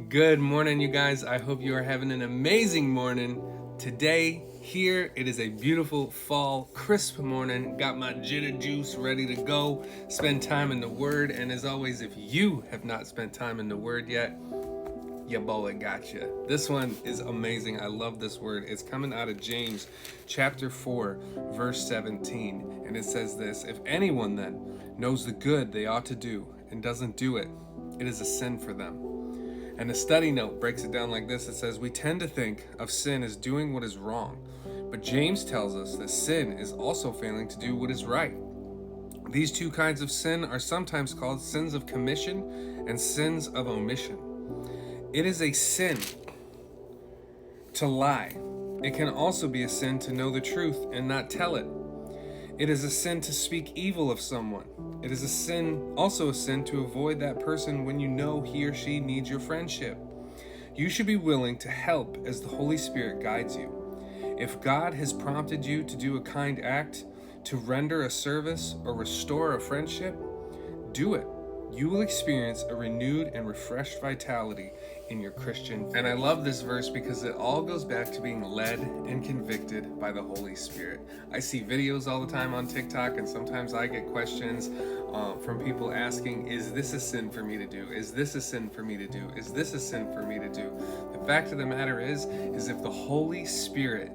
Good morning, you guys. I hope you are having an amazing morning. Today, here, it is a beautiful fall, crisp morning. Got my Jitta juice ready to go. Spend time in the Word. And as always, if you have not spent time in the Word yet, your boy got you. This one is amazing. I love this word. It's coming out of James chapter 4, verse 17. And it says this: If anyone then knows the good they ought to do and doesn't do it, it is a sin for them. And the study note breaks it down like this. It says, we tend to think of sin as doing what is wrong, but James tells us that sin is also failing to do what is right. These two kinds of sin are sometimes called sins of commission and sins of omission. It is a sin to lie. It can also be a sin to know the truth and not tell it. It is a sin to speak evil of someone. It is also a sin to avoid that person when you know he or she needs your friendship. You should be willing to help as the Holy Spirit guides you. If God has prompted you to do a kind act, to render a service, or restore a friendship, do it. You will experience a renewed and refreshed vitality in your Christian faith. And I love this verse because it all goes back to being led and convicted by the Holy Spirit. I see videos all the time on TikTok, and sometimes I get questions from people asking, is this a sin for me to do? Is this a sin for me to do? Is this a sin for me to do? The fact of the matter is if the Holy Spirit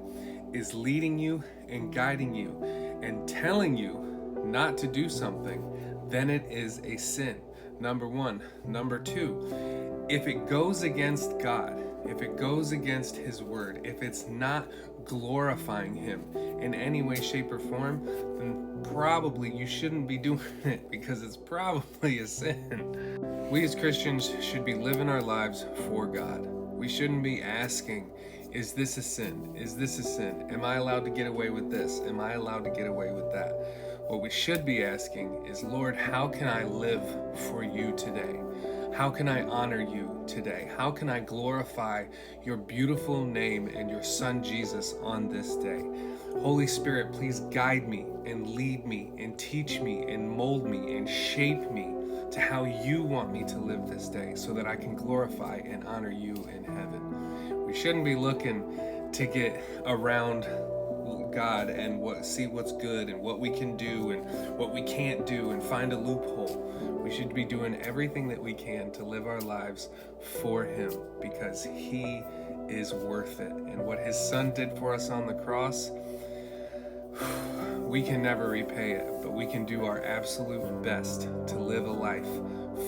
is leading you and guiding you and telling you not to do something, then it is a sin. Number one. Number two, if it goes against God, if it goes against His Word, if it's not glorifying Him in any way, shape, or form, then probably you shouldn't be doing it because it's probably a sin. We as Christians should be living our lives for God. We shouldn't be asking, is this a sin? Is this a sin? Am I allowed to get away with this? Am I allowed to get away with that? What we should be asking is, Lord, how can I live for you today? How can I honor you today? How can I glorify your beautiful name and your Son Jesus on this day? Holy Spirit, please guide me and lead me and teach me and mold me and shape me to how you want me to live this day so that I can glorify and honor you in heaven. We shouldn't be looking to get around God and see what's good and what we can do and what we can't do and find a loophole. We should be doing everything that we can to live our lives for Him because He is worth it. And what His Son did for us on the cross, we can never repay it, but we can do our absolute best to live a life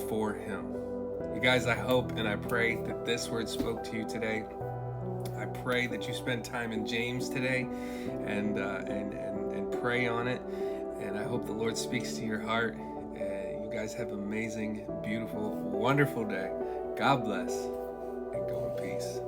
for Him. You guys, I hope and I pray that this word spoke to you today. I pray that you spend time in James today and pray on it. And I hope the Lord speaks to your heart. You guys have an amazing, beautiful, wonderful day. God bless and go in peace.